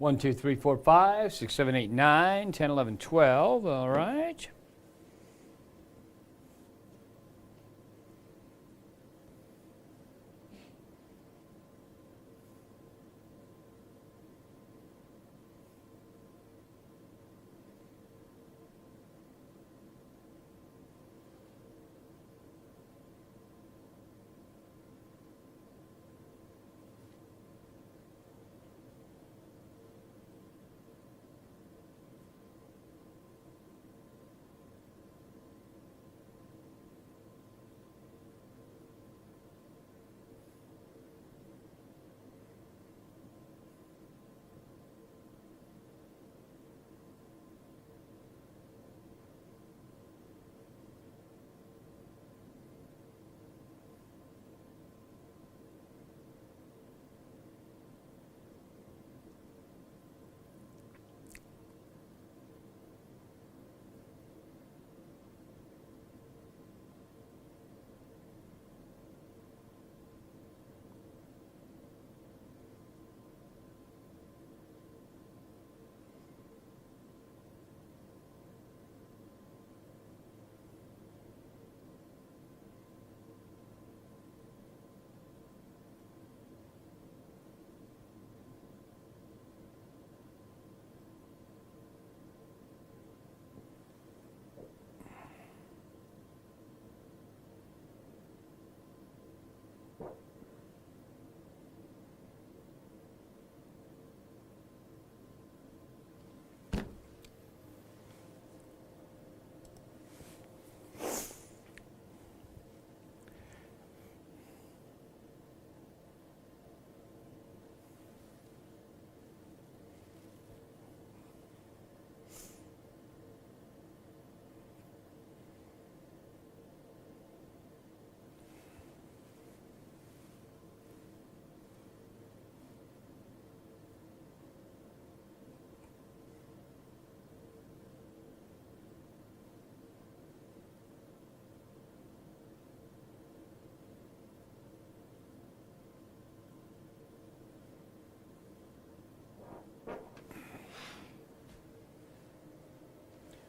1, 2, 3, 4, 5, 6, 7, 8, 9, 10, 11, 12. All right.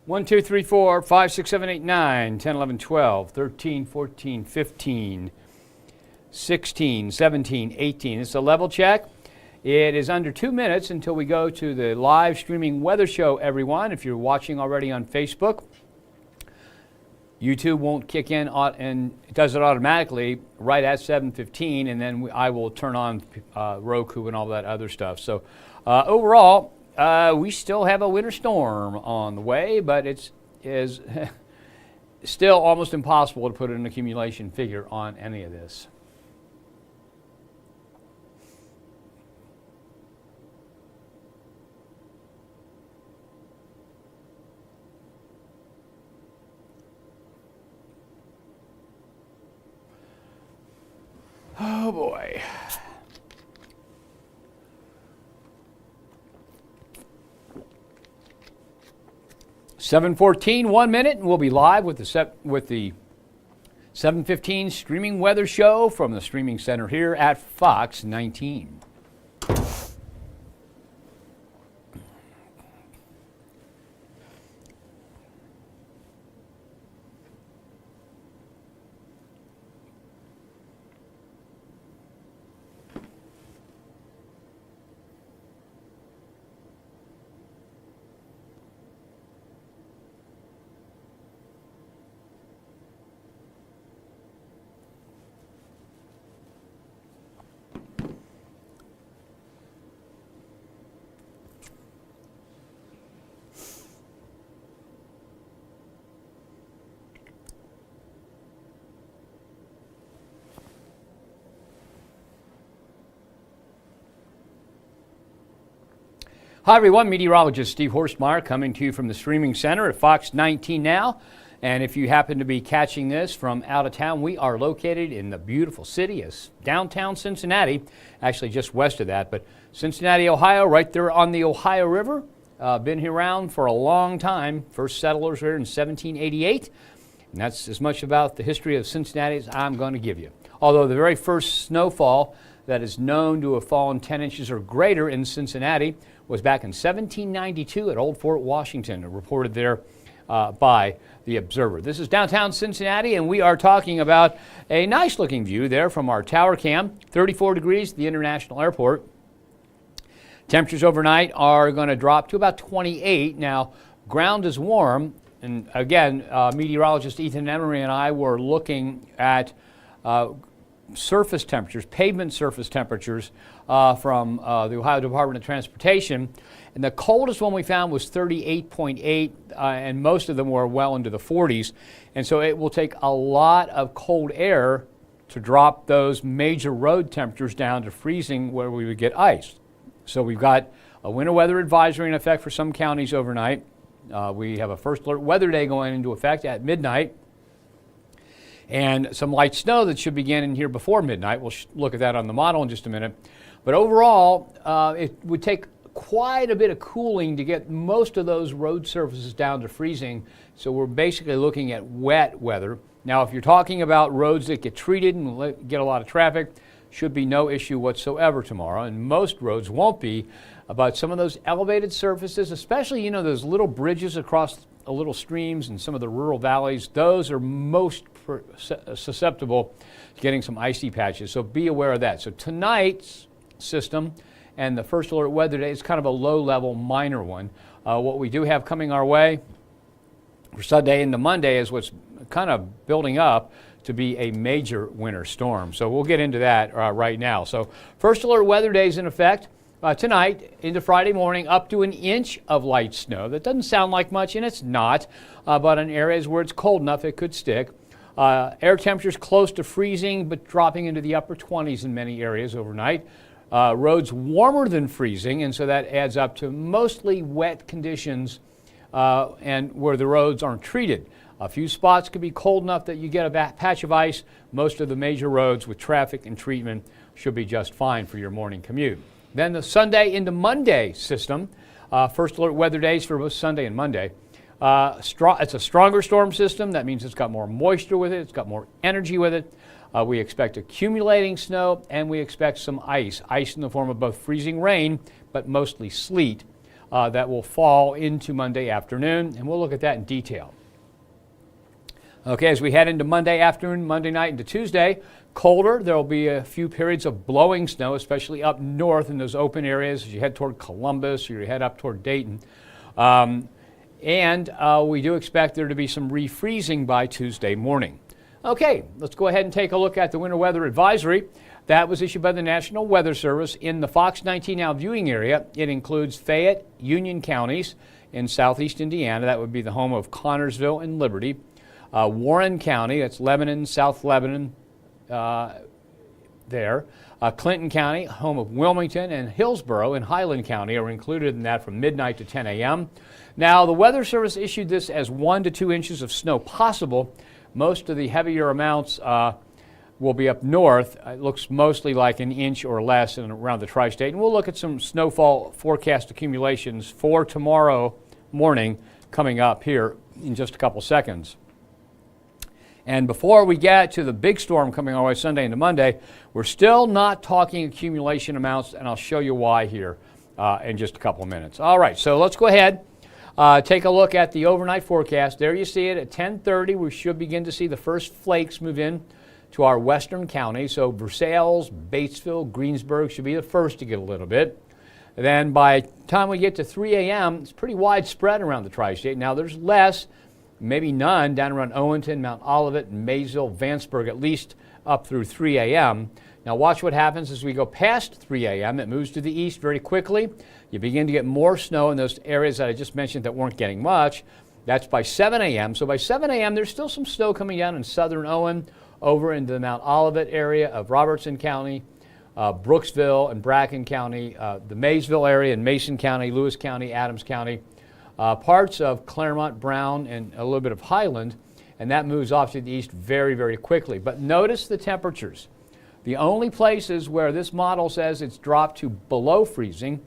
One, 2, 3, 4, 5, 6, 7, 8, 9, 10, 11, 12, 13, 14, 15, 16, 17, 18. It's a level check. It is under 2 minutes until we go to the live streaming weather show, everyone. If you're watching already on Facebook, YouTube won't kick in and it does it automatically right at 7:15, and then I will turn on Roku and all that other stuff. So overall, we still have a winter storm on the way, but it is still almost impossible to put an accumulation figure on any of this. Oh boy. (7:14), 1 minute, and we'll be live with the 7:15 streaming weather show from the streaming center here at Fox 19. Hi everyone, Meteorologist Steve Horstmeyer coming to you from the streaming center at Fox 19 now. And if you happen to be catching this from out of town, we are located in the beautiful city of downtown Cincinnati, actually just west of that, but Cincinnati, Ohio, right there on the Ohio River. Been here around for a long time. First settlers were here in 1788, and that's as much about the history of Cincinnati as I'm going to give you. Although the very first snowfall that is known to have fallen 10 inches or greater in Cincinnati was back in 1792 at Old Fort Washington, reported there by the Observer. This is downtown Cincinnati, and we are talking about a nice looking view there from our tower cam. 34 degrees at the International Airport. Temperatures overnight are going to drop to about 28. Now, ground is warm, and again, meteorologist Ethan Emery and I were looking at surface temperatures, pavement surface temperatures from the Ohio Department of Transportation. And the coldest one we found was 38.8, and most of them were well into the 40s. And so it will take a lot of cold air to drop those major road temperatures down to freezing where we would get ice. So we've got a winter weather advisory in effect for some counties overnight. We have a first alert weather day going into effect at midnight. And some light snow that should begin in here before midnight. We'll look at that on the model in just a minute. But overall, it would take quite a bit of cooling to get most of those road surfaces down to freezing. So we're basically looking at wet weather. Now, if you're talking about roads that get treated and get a lot of traffic, should be no issue whatsoever tomorrow. And most roads won't be. But some of those elevated surfaces, especially, those little bridges across little streams and some of the rural valleys, those are most susceptible to getting some icy patches. So be aware of that. So tonight's system and the first alert weather day is kind of a low-level minor one. What we do have coming our way for Sunday into Monday is what's kind of building up to be a major winter storm. So we'll get into that right now. So first alert weather day is in effect tonight into Friday morning, up to an inch of light snow. That doesn't sound like much, and it's not, but in areas where it's cold enough, it could stick. Air temperatures close to freezing, but dropping into the upper 20s in many areas overnight. Roads warmer than freezing, and so that adds up to mostly wet conditions and where the roads aren't treated. A few spots could be cold enough that you get a patch of ice. Most of the major roads with traffic and treatment should be just fine for your morning commute. Then the Sunday into Monday system, first alert weather days for both Sunday and Monday. It's a stronger storm system. That means it's got more moisture with it. It's got more energy with it. We expect accumulating snow, and we expect some ice in the form of both freezing rain, but mostly sleet that will fall into Monday afternoon, and we'll look at that in detail. Okay, as we head into Monday afternoon, Monday night into Tuesday, colder. There will be a few periods of blowing snow, especially up north in those open areas as you head toward Columbus or you head up toward Dayton. And we do expect there to be some refreezing by Tuesday morning. Okay, let's go ahead and take a look at the winter weather advisory. That was issued by the National Weather Service in the Fox 19 Now viewing area. It includes Fayette, Union counties in southeast Indiana. That would be the home of Connorsville and Liberty. Warren County, that's Lebanon, South Lebanon there. Clinton County, home of Wilmington, and Hillsborough and Highland County are included in that from midnight to 10 a.m. Now, the Weather Service issued this as 1 to 2 inches of snow possible. Most of the heavier amounts will be up north. It looks mostly like an inch or less in around the tri-state. And we'll look at some snowfall forecast accumulations for tomorrow morning coming up here in just a couple seconds. And before we get to the big storm coming our way Sunday into Monday, we're still not talking accumulation amounts, and I'll show you why here in just a couple of minutes. All right, so let's go ahead, take a look at the overnight forecast. There you see it at 10:30. We should begin to see the first flakes move in to our western counties. So Versailles, Batesville, Greensburg should be the first to get a little bit. Then by the time we get to 3 a.m., it's pretty widespread around the tri-state. Now there's less, maybe none, down around Owenton, Mount Olivet, Maysville, Vanceburg, at least up through 3 a.m. Now watch what happens as we go past 3 a.m. It moves to the east very quickly. You begin to get more snow in those areas that I just mentioned that weren't getting much. That's by 7 a.m. So by 7 a.m., there's still some snow coming down in southern Owen, over into the Mount Olivet area of Robertson County, Brooksville and Bracken County, the Maysville area in Mason County, Lewis County, Adams County, parts of Claremont, Brown, and a little bit of Highland, and that moves off to the east very, very quickly. But notice the temperatures. The only places where this model says it's dropped to below freezing,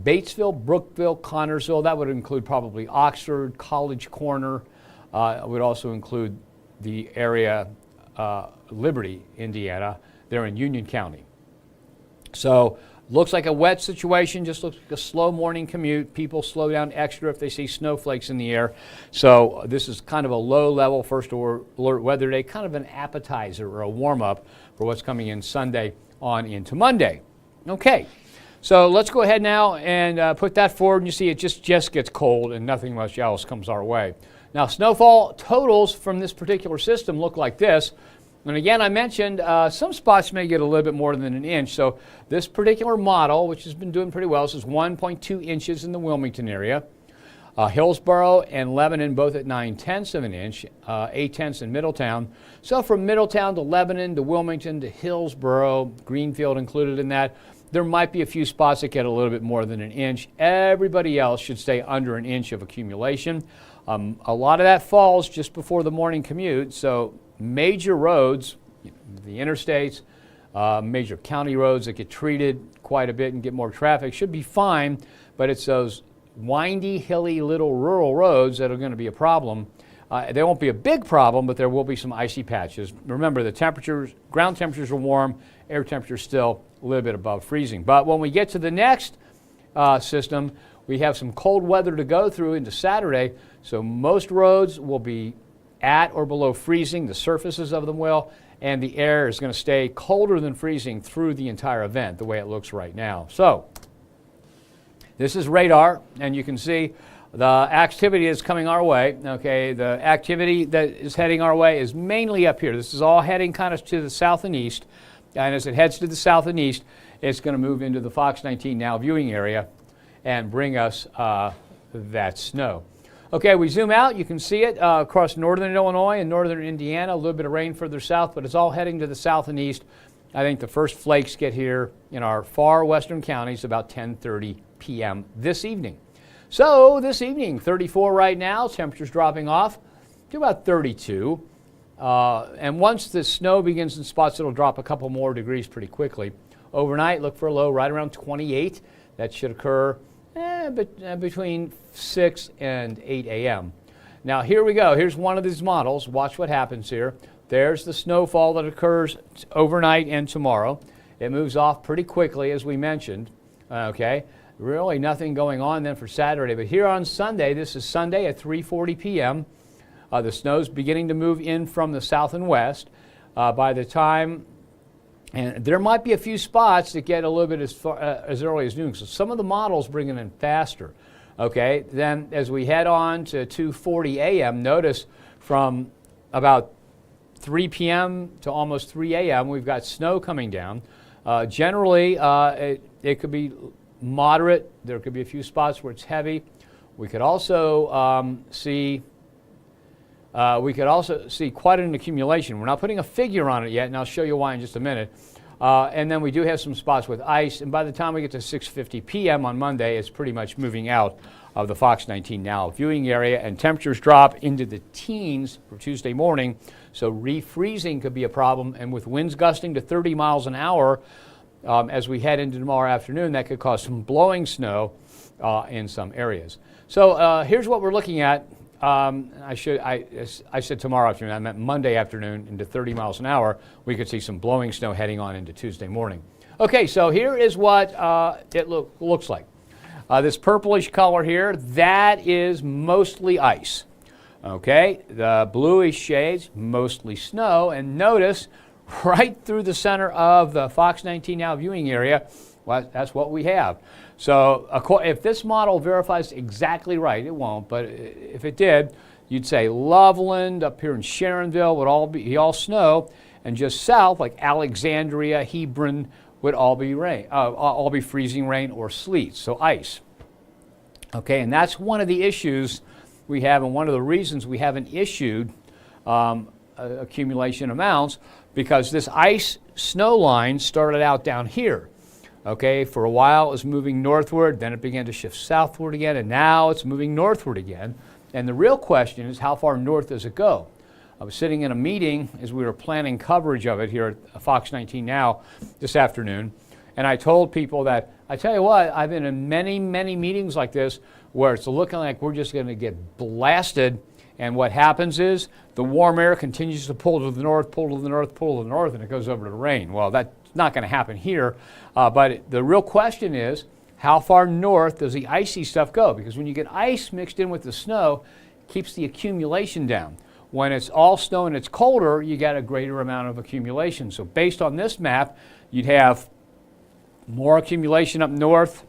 Batesville, Brookville, Connorsville, that would include probably Oxford, College Corner, it would also include the area Liberty, Indiana, they're in Union County. So Looks like a wet situation, just looks like a slow morning commute. People slow down extra if they see snowflakes in the air. So this is kind of a low-level first alert weather day, kind of an appetizer or a warm-up for what's coming in Sunday on into Monday. Okay, so let's go ahead now and put that forward, and you see it just gets cold and nothing much else comes our way. Now, snowfall totals from this particular system look like this. And again, I mentioned some spots may get a little bit more than an inch. So this particular model, which has been doing pretty well, this is 1.2 inches in the Wilmington area. Hillsborough and Lebanon both at 9/10 of an inch, 8/10 in Middletown. So from Middletown to Lebanon to Wilmington to Hillsborough, Greenfield included in that, there might be a few spots that get a little bit more than an inch. Everybody else should stay under an inch of accumulation. A lot of that falls just before the morning commute. So major roads, the interstates, major county roads that get treated quite a bit and get more traffic should be fine, but it's those windy, hilly, little rural roads that are going to be a problem. They won't be a big problem, but there will be some icy patches. Remember, the temperatures, ground temperatures are warm, air temperatures still a little bit above freezing. But when we get to the next system, we have some cold weather to go through into Saturday, so most roads will be at or below freezing, the surfaces of them will, and the air is going to stay colder than freezing through the entire event, the way it looks right now. So this is radar, and you can see the activity is coming our way. Okay, the activity that is heading our way is mainly up here. This is all heading kind of to the south and east, and as it heads to the south and east, it's going to move into the Fox 19 now viewing area and bring us that snow. Okay, we zoom out, you can see it across northern Illinois and northern Indiana, a little bit of rain further south, but it's all heading to the south and east. I think the first flakes get here in our far western counties about 10:30 p.m. this evening. So this evening, 34 right now, temperatures dropping off to about 32. And once the snow begins in spots, it'll drop a couple more degrees pretty quickly. Overnight, look for a low right around 28. That should occur between 6 and 8 a.m. Now here we go. Here's one of these models. Watch what happens here. There's the snowfall that occurs overnight and tomorrow. It moves off pretty quickly, as we mentioned. Okay, really nothing going on then for Saturday. But here on Sunday, this is Sunday at 3:40 p.m. The snow's beginning to move in from the south and west. By the time, and there might be a few spots that get a little bit as early as noon. So some of the models bring it in faster. Okay, then as we head on to 2:40 a.m., notice from about 3 p.m. to almost 3 a.m., we've got snow coming down. Generally, it could be moderate. There could be a few spots where it's heavy. We could also see quite an accumulation. We're not putting a figure on it yet, and I'll show you why in just a minute. And then we do have some spots with ice, and by the time we get to 6:50 p.m. on Monday, it's pretty much moving out of the Fox 19 now viewing area, and temperatures drop into the teens for Tuesday morning, so refreezing could be a problem, and with winds gusting to 30 miles an hour as we head into tomorrow afternoon, that could cause some blowing snow in some areas. So here's what we're looking at. I said tomorrow afternoon, I meant Monday afternoon into 30 miles an hour. We could see some blowing snow heading on into Tuesday morning. Okay, so here is what it looks like. This purplish color here, that is mostly ice. Okay, the bluish shades, mostly snow, and notice right through the center of the Fox 19 now viewing area, well, that's what we have. So if this model verifies exactly right, it won't, but if it did, you'd say Loveland up here in Sharonville would all be snow, and just south, like Alexandria, Hebron, would all be rain, all be freezing rain or sleet, so ice. Okay, and that's one of the issues we have, and one of the reasons we haven't issued accumulation amounts, because this ice snow line started out down here. Okay, for a while it was moving northward, then it began to shift southward again, and now it's moving northward again. And the real question is, how far north does it go? I was sitting in a meeting as we were planning coverage of it here at Fox 19 Now this afternoon, and I told people that, I tell you what, I've been in many, many meetings like this where it's looking like we're just going to get blasted, and what happens is the warm air continues to pull to the north, pull to the north, pull to the north, and it goes over to the rain. Well, that's not going to happen here. But the real question is, how far north does the icy stuff go? Because when you get ice mixed in with the snow, it keeps the accumulation down. When it's all snow and it's colder, you get a greater amount of accumulation. So based on this map, you'd have more accumulation up north,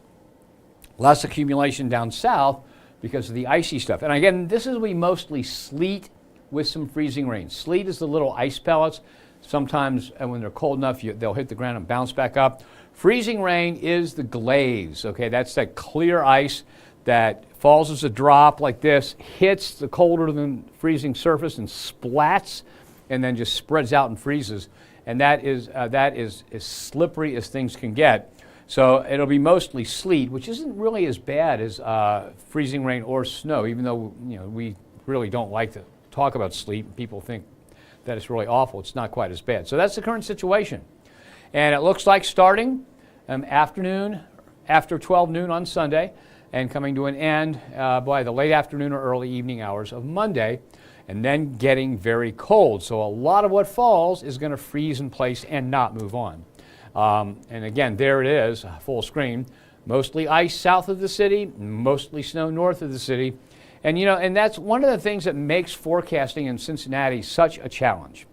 less accumulation down south because of the icy stuff. And again, this is we mostly sleet with some freezing rain. Sleet is the little ice pellets. Sometimes when they're cold enough, they'll hit the ground and bounce back up. Freezing rain is the glaze, okay? That's that clear ice that falls as a drop like this, hits the colder than freezing surface and splats, and then just spreads out and freezes. And that is as slippery as things can get. So it'll be mostly sleet, which isn't really as bad as freezing rain or snow, even though we really don't like to talk about sleet. People think that it's really awful. It's not quite as bad. So that's the current situation. And it looks like starting afternoon, after 12 noon on Sunday, and coming to an end by the late afternoon or early evening hours of Monday, and then getting very cold. So a lot of what falls is going to freeze in place and not move on. And again, there it is, full screen. Mostly ice south of the city, mostly snow north of the city. And and that's one of the things that makes forecasting in Cincinnati such a challenge.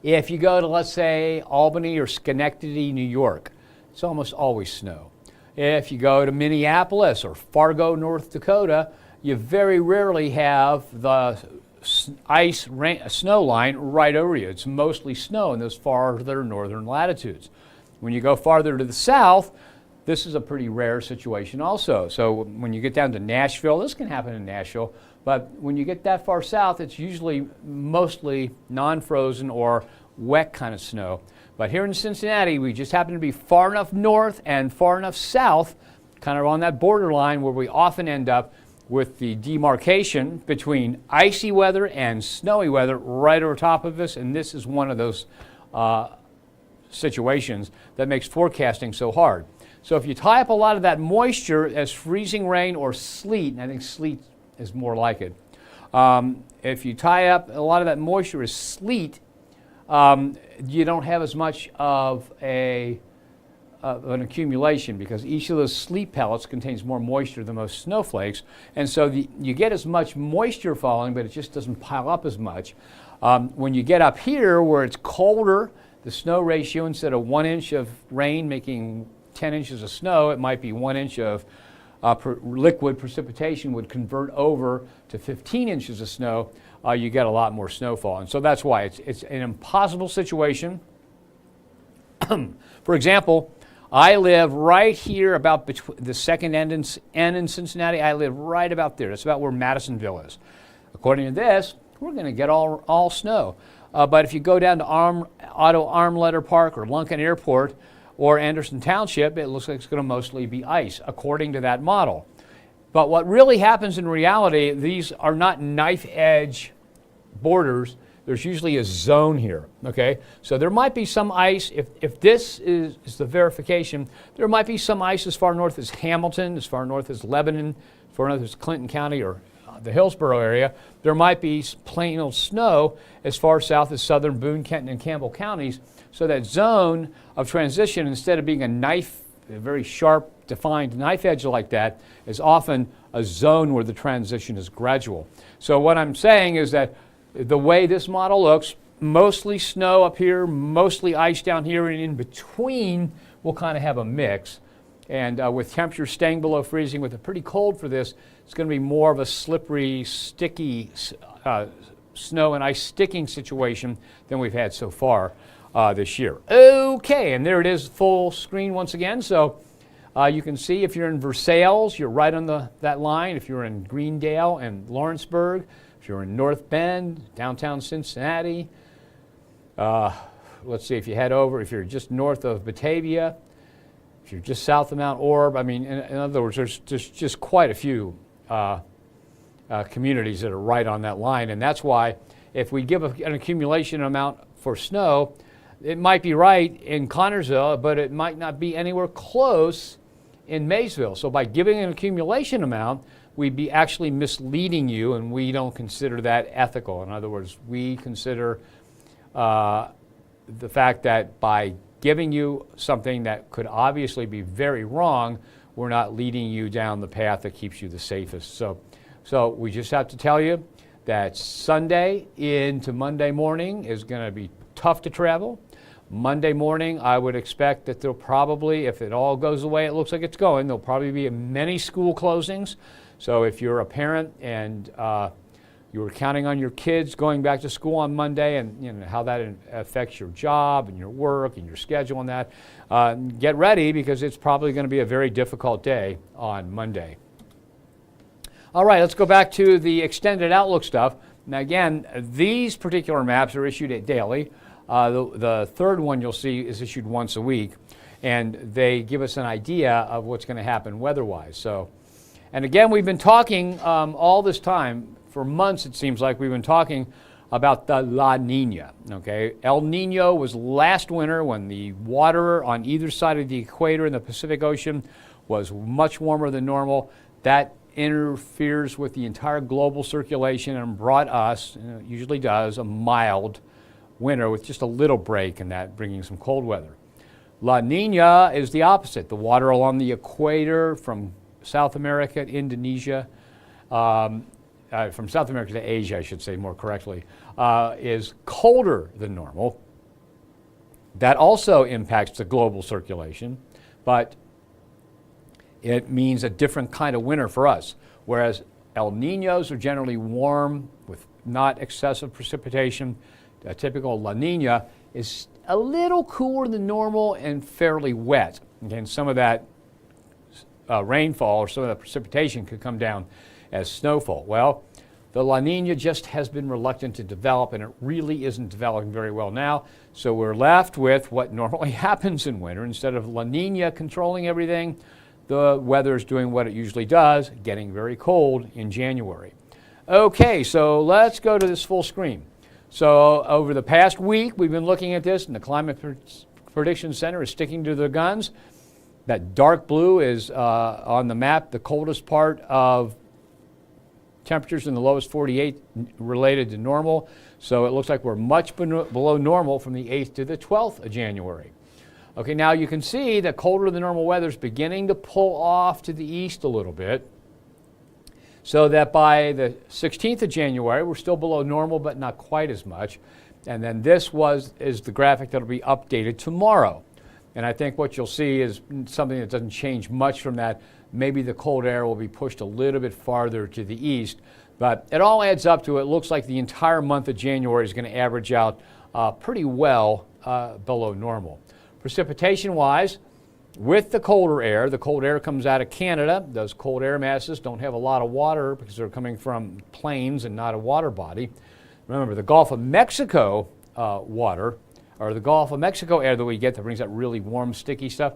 If you go to, let's say, Albany or Schenectady, New York, it's almost always snow. If you go to Minneapolis or Fargo, North Dakota, you very rarely have the snow line right over you. It's mostly snow in those farther northern latitudes. When you go farther to the south, this is a pretty rare situation also. So when you get down to Nashville, this can happen in Nashville, but when you get that far south, it's usually mostly non-frozen or wet kind of snow. But here in Cincinnati, we just happen to be far enough north and far enough south, kind of on that borderline where we often end up with the demarcation between icy weather and snowy weather right over top of us. And this is one of those situations that makes forecasting so hard. So if you tie up a lot of that moisture as freezing rain or sleet, and I think sleet is more like it, if you tie up a lot of that moisture as sleet, you don't have as much of an accumulation because each of those sleet pellets contains more moisture than most snowflakes. And so you get as much moisture falling, but it just doesn't pile up as much. When you get up here where it's colder, the snow ratio, instead of 1 inch of rain making 10 inches of snow, it might be 1 inch of liquid precipitation would convert over to 15 inches of snow. You get a lot more snowfall. And so that's why it's an impossible situation. For example, I live right here about the second end in Cincinnati. I live right about there. That's about where Madisonville is. According to this, we're going to get all snow. But if you go down to Otto Armletter Park or Lunken Airport or Anderson Township, it looks like it's going to mostly be ice, according to that model. But what really happens in reality, these are not knife edge borders. There's usually a zone here, okay? So there might be some ice. If this is the verification, there might be some ice as far north as Hamilton, as far north as Lebanon, as far north as Clinton County or the Hillsborough area. There might be plain old snow as far south as southern Boone, Kenton, and Campbell counties. So that zone of transition, instead of being a very sharp, defined knife edge like that, is often a zone where the transition is gradual. So what I'm saying is that the way this model looks, mostly snow up here, mostly ice down here, and in between we'll kind of have a mix. And with temperatures staying below freezing, with it pretty cold for this, it's going to be more of a slippery, sticky snow and ice sticking situation than we've had so far this year. Okay, and there it is, full screen once again. So you can see if you're in Versailles, you're right on that line. If you're in Greendale and Lawrenceburg, if you're in North Bend, downtown Cincinnati, let's see, if you head over, if you're just north of Batavia, if you're just south of Mount Orb, I mean, in other words, there's just quite a few communities that are right on that line. And that's why if we give an accumulation amount for snow, it might be right in Connersville, but it might not be anywhere close in Maysville. So by giving an accumulation amount, we'd be actually misleading you, and we don't consider that ethical. In other words, we consider the fact that by giving you something that could obviously be very wrong, we're not leading you down the path that keeps you the safest. So we just have to tell you that Sunday into Monday morning is going to be tough to travel. Monday morning, I would expect that there'll probably, if it all goes the way it looks like it's going, there'll probably be many school closings. So if you're a parent and you were counting on your kids going back to school on Monday, and you know how that affects your job and your work and your schedule and that, get ready, because it's probably going to be a very difficult day on Monday. All right, let's go back to the extended outlook stuff. Now again, these particular maps are issued daily. The third one you'll see is issued once a week, and they give us an idea of what's going to happen weather-wise. So, and again, we've been talking all this time, for months it seems like we've been talking about the La Nina, okay? El Nino was last winter when the water on either side of the equator in the Pacific Ocean was much warmer than normal. That interferes with the entire global circulation and brought us, and it usually does, a mild winter with just a little break in that, bringing some cold weather. La Nina is the opposite. The water along the equator from South America to Indonesia, from South America to Asia, I should say more correctly, is colder than normal. That also impacts the global circulation, but it means a different kind of winter for us. Whereas El Niños are generally warm with not excessive precipitation, a typical La Nina is a little cooler than normal and fairly wet. And some of that rainfall or some of the precipitation could come down as snowfall. Well, the La Nina just has been reluctant to develop, and it really isn't developing very well now. So we're left with what normally happens in winter. Instead of La Nina controlling everything, the weather is doing what it usually does, getting very cold in January. Okay, so let's go to this full screen. So over the past week, we've been looking at this, and the Climate Prediction Center is sticking to their guns. That dark blue is on the map, the coldest part of temperatures in the lowest 48 related to normal. So it looks like we're much below normal from the 8th to the 12th of January. Okay, now you can see that colder than normal weather is beginning to pull off to the east a little bit, so that by the 16th of January, we're still below normal, but not quite as much. And then this is the graphic that will be updated tomorrow. And I think what you'll see is something that doesn't change much from that. Maybe the cold air will be pushed a little bit farther to the east, but it all adds up to, it looks like the entire month of January is going to average out pretty well below normal. Precipitation-wise, with the cold air comes out of Canada. Those cold air masses don't have a lot of water because they're coming from plains and not a water body. Remember, the Gulf of Mexico water, or the Gulf of Mexico air that we get that brings that really warm, sticky stuff,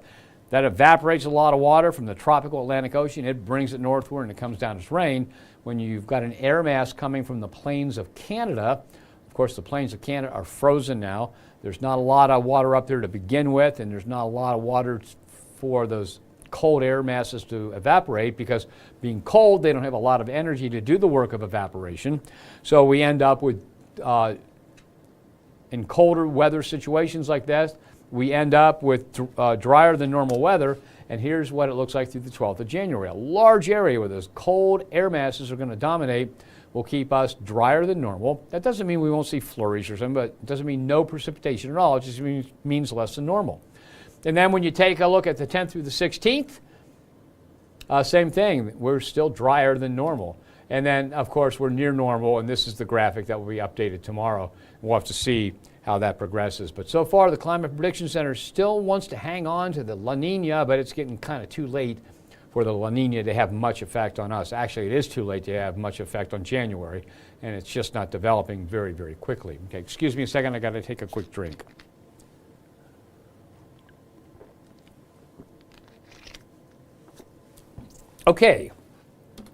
that evaporates a lot of water from the tropical Atlantic Ocean. It brings it northward and it comes down as rain. When you've got an air mass coming from the plains of Canada, of course the plains of Canada are frozen now. There's not a lot of water up there to begin with, and there's not a lot of water for those cold air masses to evaporate, because being cold, they don't have a lot of energy to do the work of evaporation. So we end up with, in colder weather situations like this, we end up with drier than normal weather, and here's what it looks like through the 12th of January. A large area where those cold air masses are going to dominate will keep us drier than normal. That doesn't mean we won't see flurries or something, but it doesn't mean no precipitation at all. It just means less than normal. And then when you take a look at the 10th through the 16th, same thing. We're still drier than normal. And then, of course, we're near normal, and this is the graphic that will be updated tomorrow. We'll have to see how that progresses. But so far, the Climate Prediction Center still wants to hang on to the La Nina, but it's getting kind of too late for the La Nina to have much effect on us. Actually, it is too late to have much effect on January, and it's just not developing very, very quickly. Okay, excuse me a second. I got to take a quick drink. Okay,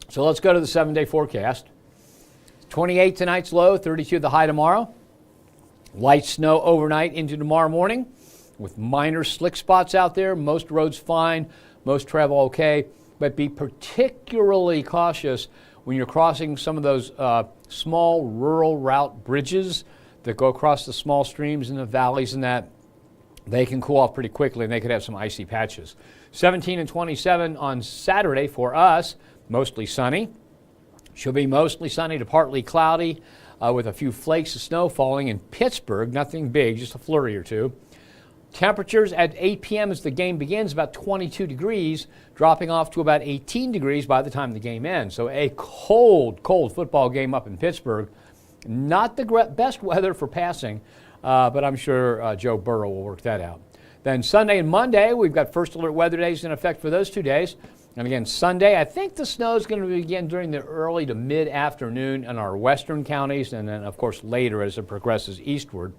so let's go to the 7-day forecast. 28 tonight's low, 32 the high tomorrow. Light snow overnight into tomorrow morning with minor slick spots out there. Most roads fine, most travel okay, but be particularly cautious when you're crossing some of those small rural route bridges that go across the small streams and the valleys and that, they can cool off pretty quickly and they could have some icy patches. 17 and 27 on Saturday for us, mostly sunny. Should be mostly sunny to partly cloudy with a few flakes of snow falling in Pittsburgh. Nothing big, just a flurry or two. Temperatures at 8 p.m. as the game begins, about 22 degrees, dropping off to about 18 degrees by the time the game ends. So a cold, cold football game up in Pittsburgh. Not the best weather for passing, but I'm sure Joe Burrow will work that out. Then Sunday and Monday, we've got first alert weather days in effect for those 2 days. And again, Sunday, I think the snow is going to begin during the early to mid-afternoon in our western counties, and then, of course, later as it progresses eastward.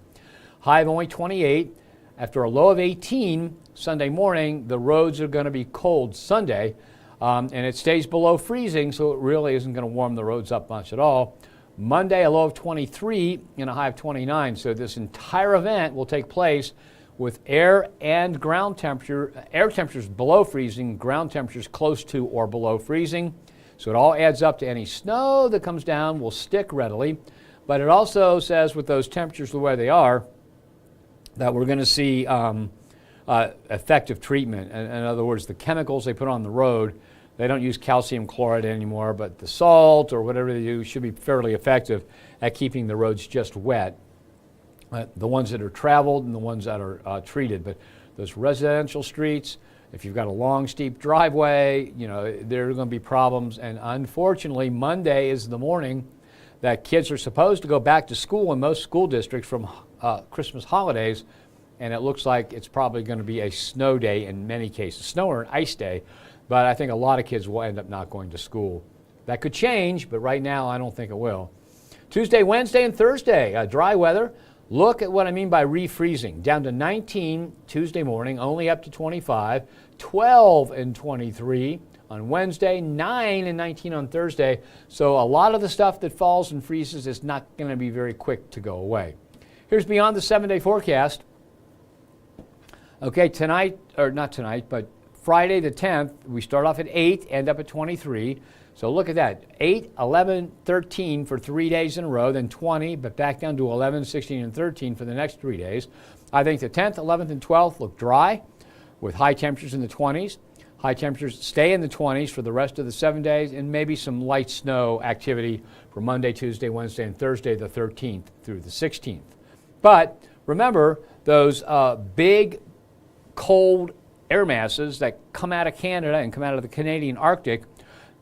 High of only 28. After a low of 18 Sunday morning, the roads are going to be cold Sunday, and it stays below freezing, so it really isn't going to warm the roads up much at all. Monday, a low of 23 and a high of 29. So this entire event will take place with air and ground temperature, air temperatures below freezing, ground temperatures close to or below freezing. So it all adds up to any snow that comes down will stick readily. But it also says with those temperatures the way they are, that we're going to see effective treatment. In other words, the chemicals they put on the road, they don't use calcium chloride anymore, but the salt or whatever they do should be fairly effective at keeping the roads just wet. The ones that are traveled and the ones that are treated. But those residential streets, if you've got a long, steep driveway, you know, there are going to be problems. And unfortunately, Monday is the morning that kids are supposed to go back to school in most school districts from Christmas holidays, and it looks like it's probably going to be a snow day in many cases, snow or an ice day, but I think a lot of kids will end up not going to school. That could change, but right now I don't think it will. Tuesday, Wednesday, and Thursday, dry weather. Look at what I mean by refreezing. Down to 19 Tuesday morning, only up to 25, 12 and 23 on Wednesday, 9 and 19 on Thursday. So a lot of the stuff that falls and freezes is not going to be very quick to go away. Here's beyond the 7-day forecast. Okay, tonight, or not tonight, but Friday the 10th, we start off at 8, end up at 23. So look at that, 8, 11, 13 for 3 days in a row, then 20, but back down to 11, 16, and 13 for the next 3 days. I think the 10th, 11th, and 12th look dry with high temperatures in the 20s. High temperatures stay in the 20s for the rest of the 7 days, and maybe some light snow activity for Monday, Tuesday, Wednesday, and Thursday, the 13th through the 16th. But remember, those big, cold air masses that come out of Canada and come out of the Canadian Arctic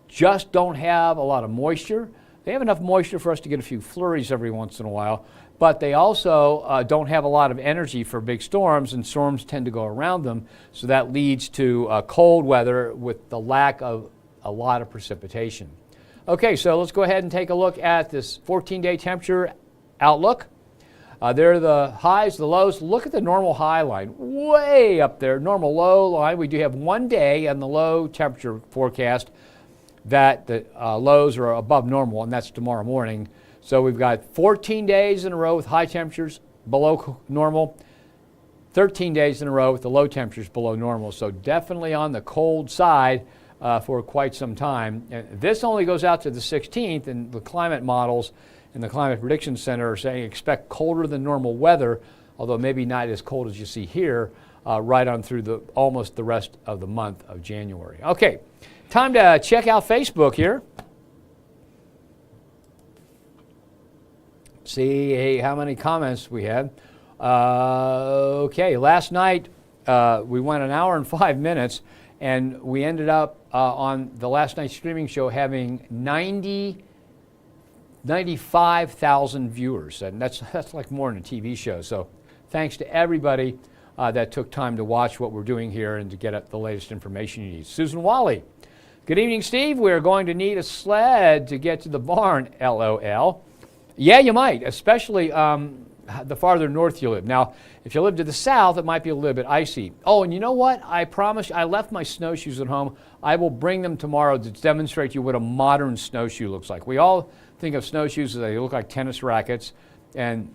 just don't have a lot of moisture. They have enough moisture for us to get a few flurries every once in a while, but they also don't have a lot of energy for big storms, and storms tend to go around them, so that leads to cold weather with the lack of a lot of precipitation. Okay, so let's go ahead and take a look at this 14-day temperature outlook. There are the highs, the lows. Look at the normal high line, way up there. Normal low line, we do have 1 day on the low temperature forecast that the lows are above normal, and that's tomorrow morning. So we've got 14 days in a row with high temperatures below normal, 13 days in a row with the low temperatures below normal. So definitely on the cold side for quite some time. And this only goes out to the 16th, and the climate models and the Climate Prediction Center are saying expect colder than normal weather, although maybe not as cold as you see here, right on through almost the rest of the month of January. Okay, time to check out Facebook here. See how many comments we had. Okay, last night we went an hour and 5 minutes, and we ended up on the last night's streaming show having 95,000 viewers, and that's like more than a TV show. So thanks to everybody that took time to watch what we're doing here and to get at the latest information you need. Susan Wally, good evening, Steve. We're going to need a sled to get to the barn, LOL. Yeah, you might, especially the farther north you live. Now, if you live to the south, it might be a little bit icy. Oh, and you know what? I promised, I left my snowshoes at home. I will bring them tomorrow to demonstrate to you what a modern snowshoe looks like. We all think of snowshoes as they look like tennis rackets, and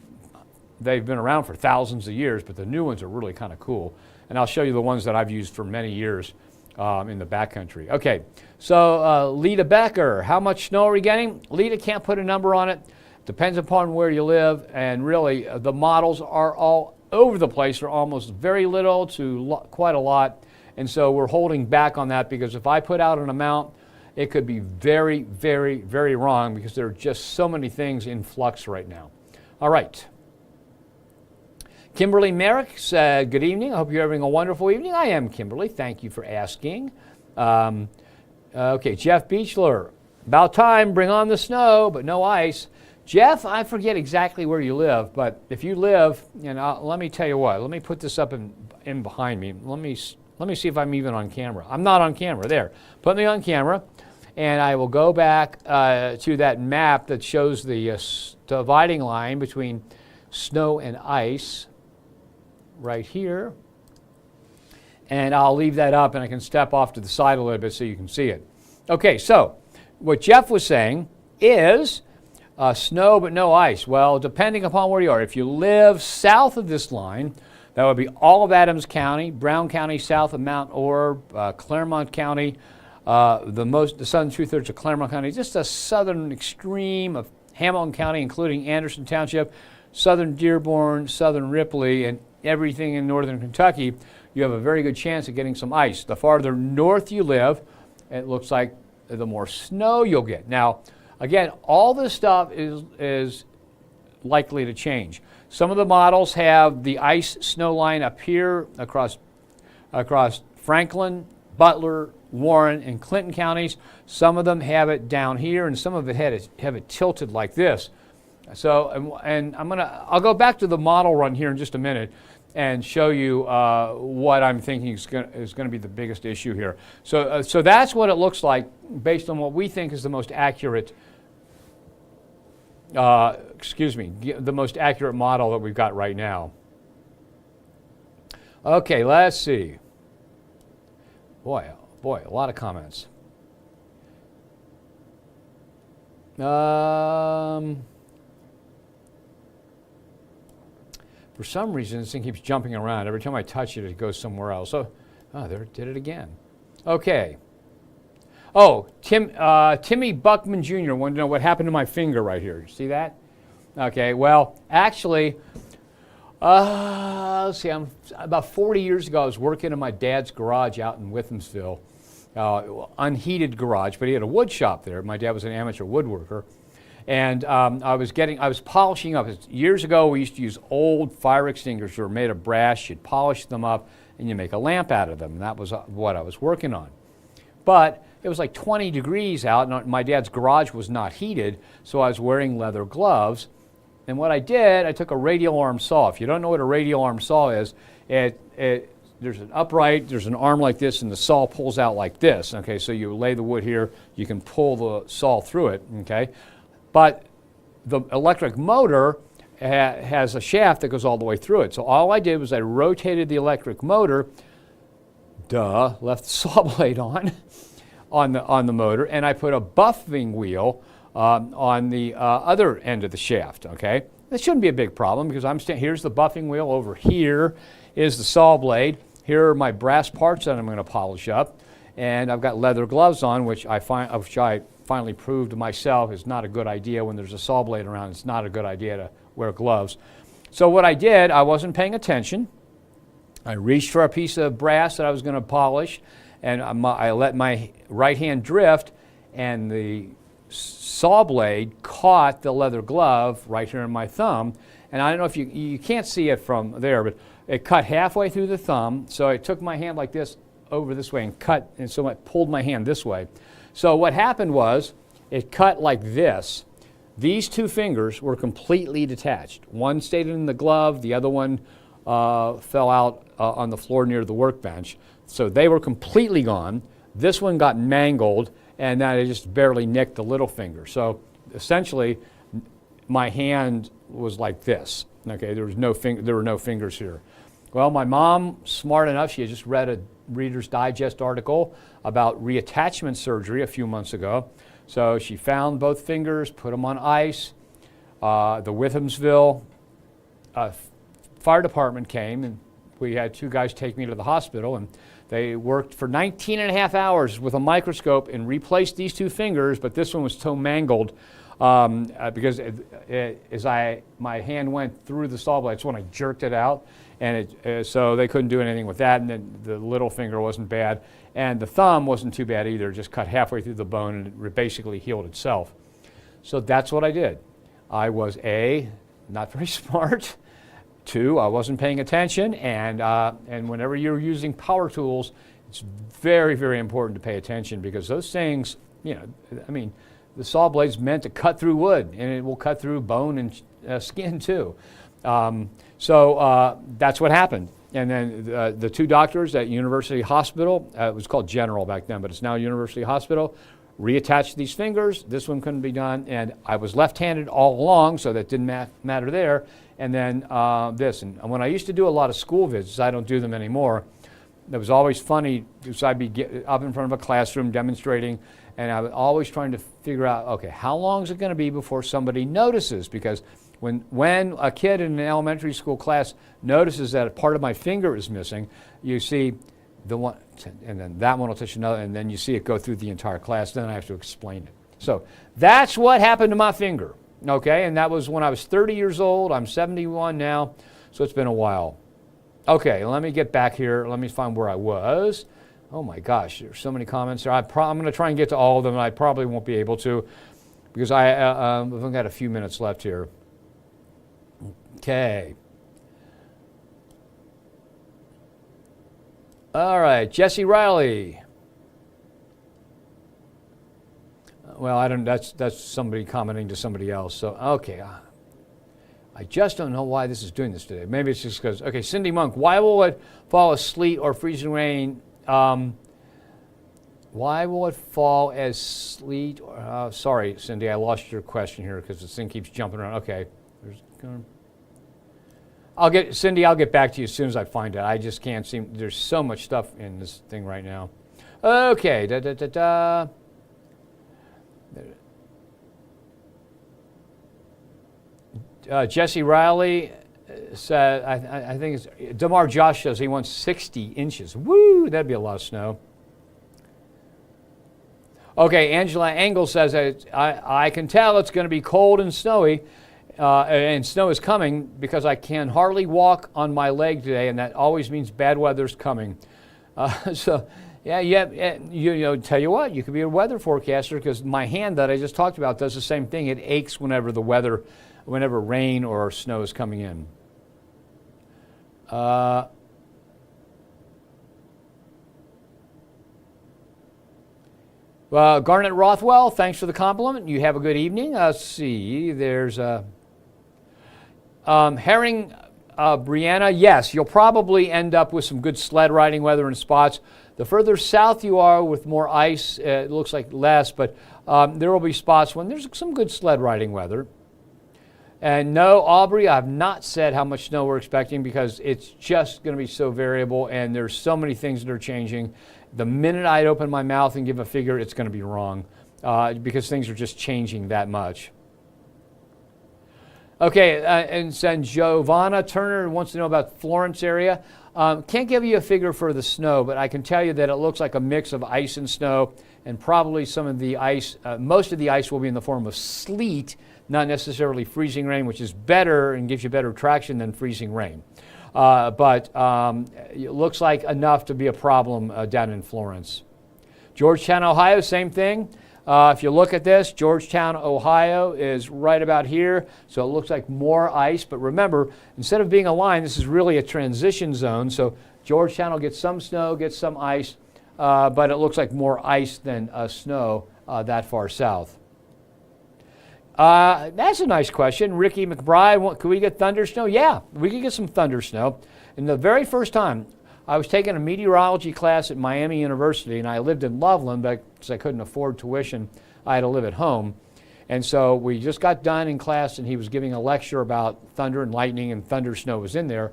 they've been around for thousands of years, but the new ones are really kind of cool. And I'll show you the ones that I've used for many years in the backcountry. Okay, so Lita Becker, how much snow are we getting? Lita can't put a number on it. Depends upon where you live, and really the models are all over the place. They're almost very little to quite a lot, and so we're holding back on that because if I put out an amount, it could be very, very, very wrong because there are just so many things in flux right now. All right. Kimberly Merrick said, good evening. I hope you're having a wonderful evening. I am, Kimberly. Thank you for asking. Okay, Jeff Beechler. About time, bring on the snow, but no ice. Jeff, I forget exactly where you live, but if you live, let me tell you what. Let me put this up in behind me. Let me see if I'm even on camera. I'm not on camera. There. Put me on camera, and I will go back to that map that shows the dividing line between snow and ice right here. And I'll leave that up, and I can step off to the side a little bit so you can see it. Okay, so what Jeff was saying is snow but no ice. Well, depending upon where you are, if you live south of this line, that would be all of Adams County, Brown County, south of Mount Orb, Claremont County, the southern two-thirds of Claremont County, just the southern extreme of Hamilton County, including Anderson Township, southern Dearborn, southern Ripley, and everything in northern Kentucky, you have a very good chance of getting some ice. The farther north you live, it looks like the more snow you'll get. Now, again, all this stuff is likely to change. Some of the models have the ice snow line up here across Franklin, Butler, Warren, and Clinton counties. Some of them have it down here, and some of it have it tilted like this. So, and I'll go back to the model run here in just a minute and show you what I'm thinking is going to be the biggest issue here. So that's what it looks like based on what we think is the most accurate. The most accurate model that we've got right now. Okay, let's see. Boy, a lot of comments. For some reason, this thing keeps jumping around. Every time I touch it, it goes somewhere else. So, there it did it again. Okay. Oh, Timmy Buckman Jr. wanted to know what happened to my finger right here. See that? Okay, well, actually, let's see, about 40 years ago, I was working in my dad's garage out in Withamsville, unheated garage, but he had a wood shop there. My dad was an amateur woodworker. And I was polishing up. Years ago, we used to use old fire extinguishers that were made of brass. You'd polish them up, and you make a lamp out of them. And that was what I was working on. But it was like 20 degrees out, and my dad's garage was not heated, so I was wearing leather gloves. And what I did, I took a radial arm saw. If you don't know what a radial arm saw is, there's an upright, there's an arm like this, and the saw pulls out like this. Okay, so you lay the wood here, you can pull the saw through it. Okay. But the electric motor has a shaft that goes all the way through it. So all I did was I rotated the electric motor, left the saw blade on the motor, and I put a buffing wheel on the other end of the shaft, okay? That shouldn't be a big problem because here's the buffing wheel, over here is the saw blade, here are my brass parts that I'm going to polish up, and I've got leather gloves on, which I finally proved to myself is not a good idea. When there's a saw blade around, it's not a good idea to wear gloves. So what I did, I wasn't paying attention. I reached for a piece of brass that I was going to polish, and I let my right hand drift, and the saw blade caught the leather glove right here in my thumb. And I don't know if you can't see it from there, but it cut halfway through the thumb. So I took my hand like this over this way and cut, and so I pulled my hand this way. So what happened was it cut like this. These two fingers were completely detached. One stayed in the glove, the other one fell out on the floor near the workbench. So they were completely gone. This one got mangled, and then I just barely nicked the little finger. So essentially, my hand was like this. Okay, there were no fingers here. Well, my mom, smart enough, she had just read a Reader's Digest article about reattachment surgery a few months ago. So she found both fingers, put them on ice. The Withamsville fire department came, and we had two guys take me to the hospital, and they worked for 19 and a half hours with a microscope and replaced these two fingers, but this one was so mangled because my hand went through the saw blade, that's when I jerked it out, and so they couldn't do anything with that, and then the little finger wasn't bad, and the thumb wasn't too bad either, just cut halfway through the bone and it basically healed itself. So that's what I did. I was not very smart. 2, I wasn't paying attention, and whenever you're using power tools, it's very, very important to pay attention, because those things, the saw blade's meant to cut through wood, and it will cut through bone and skin too. So that's what happened. And then the 2 doctors at University Hospital, it was called General back then, but it's now University Hospital, reattached these fingers. This one couldn't be done, and I was left-handed all along, so that didn't matter there. And then this. And when I used to do a lot of school visits, I don't do them anymore. It was always funny because I'd be up in front of a classroom demonstrating, and I was always trying to figure out, okay, how long is it going to be before somebody notices? Because when a kid in an elementary school class notices that a part of my finger is missing, you see the one, and then that one will touch another, and then you see it go through the entire class. Then I have to explain it. So that's what happened to my finger. Okay, and that was when I was 30 years old. I'm 71 now, so it's been a while. Okay, let me get back here. Let me find where I was. Oh my gosh, there's so many comments there. I'm going to try and get to all of them, and I probably won't be able to, because I've only got a few minutes left here. Okay. All right, Jesse Riley. Well, I don't. That's somebody commenting to somebody else. So okay, I just don't know why this is doing this today. Maybe it's just because. Okay, Cindy Monk. Why will it fall as sleet or freezing rain? Why will it fall as sleet? Sorry, Cindy, I lost your question here because this thing keeps jumping around. Okay, I'll get back to you as soon as I find it. I just can't seem. There's so much stuff in this thing right now. Okay. Jesse Riley said, I think it's Damar Josh says he wants 60 inches. Woo, that'd be a lot of snow. Okay, Angela Engel says I can tell it's going to be cold and snowy, and snow is coming because I can hardly walk on my leg today, and that always means bad weather's coming. So. Yeah. Tell you what, you could be a weather forecaster, because my hand that I just talked about does the same thing. It aches whenever rain or snow is coming in. Garnet Rothwell, thanks for the compliment. You have a good evening. Let's see. There's Herring Brianna. Yes, you'll probably end up with some good sled riding weather in spots. The further south you are with more ice, it looks like less, but there will be spots when there's some good sled riding weather. And no, Aubrey, I have not said how much snow we're expecting, because it's just going to be so variable, and there's so many things that are changing. The minute I open my mouth and give a figure, it's going to be wrong, because things are just changing that much. Okay, and then Giovanna Turner wants to know about Florence area. Can't give you a figure for the snow, but I can tell you that it looks like a mix of ice and snow, and probably some of the ice, most of the ice will be in the form of sleet, not necessarily freezing rain, which is better and gives you better traction than freezing rain. But it looks like enough to be a problem down in Florence. Georgetown, Ohio, same thing. If you look at this, Georgetown, Ohio is right about here, so it looks like more ice. But remember, instead of being a line, this is really a transition zone. So Georgetown will get some snow, get some ice, but it looks like more ice than snow that far south. That's a nice question. Ricky McBride, could we get thunder snow? Yeah, we could get some thunder snow. And the very first time, I was taking a meteorology class at Miami University, and I lived in Loveland, but because I couldn't afford tuition, I had to live at home. And so we just got done in class, and he was giving a lecture about thunder and lightning, and thunder snow was in there.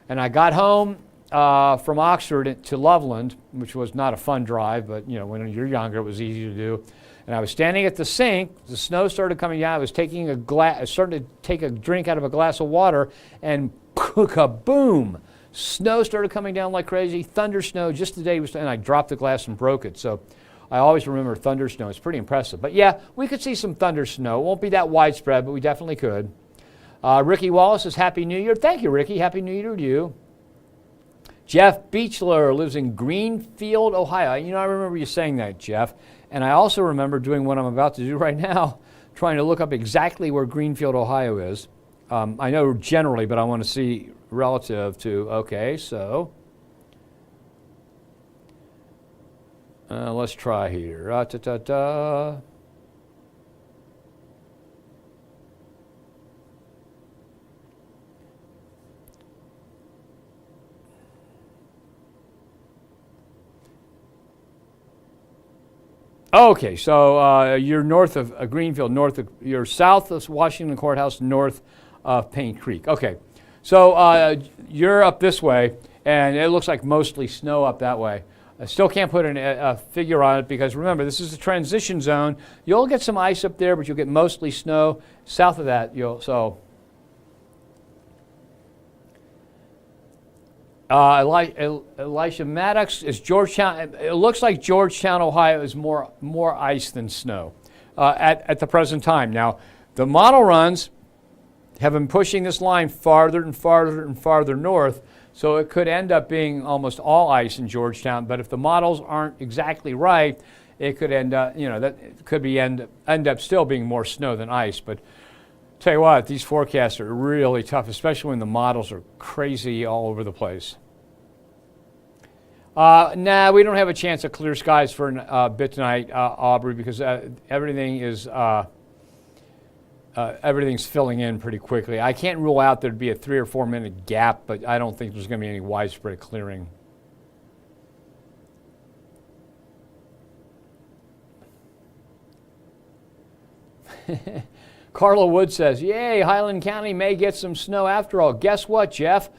And I got home from Oxford to Loveland, which was not a fun drive, but when you're younger, it was easy to do. And I was standing at the sink. The snow started coming down. I was taking I started to take a drink out of a glass of water, and kaboom! Snow started coming down like crazy. Thunder snow just the day and I dropped the glass and broke it. So I always remember thunder snow. It's pretty impressive. But yeah, we could see some thunder snow. It won't be that widespread, but we definitely could. Ricky Wallace says, Happy New Year. Thank you, Ricky. Happy New Year to you. Jeff Beechler lives in Greenfield, Ohio. You know, I remember you saying that, Jeff. And I also remember doing what I'm about to do right now, trying to look up exactly where Greenfield, Ohio is. I know generally, but I want to see relative to, okay, so let's try here. Okay, so you're north of Greenfield, you're south of Washington Courthouse, north of Paint Creek. Okay, so you're up this way, and it looks like mostly snow up that way. I still can't put a figure on it because remember, this is a transition zone. You'll get some ice up there, but you'll get mostly snow. South of that, Elisha Maddox is Georgetown. It looks like Georgetown, Ohio is more ice than snow at the present time. Now, the model runs have been pushing this line farther and farther and farther north, so it could end up being almost all ice in Georgetown. But if the models aren't exactly right, it could end up, that could be end up still being more snow than ice. But tell you what, these forecasts are really tough, especially when the models are crazy all over the place. Nah, we don't have a chance of clear skies for a bit tonight, Aubrey, because everything's filling in pretty quickly. I can't rule out there'd be a 3 or 4 minute gap, but I don't think there's going to be any widespread clearing. Carla Wood says, yay, Highland County may get some snow after all. Guess what, Jeff?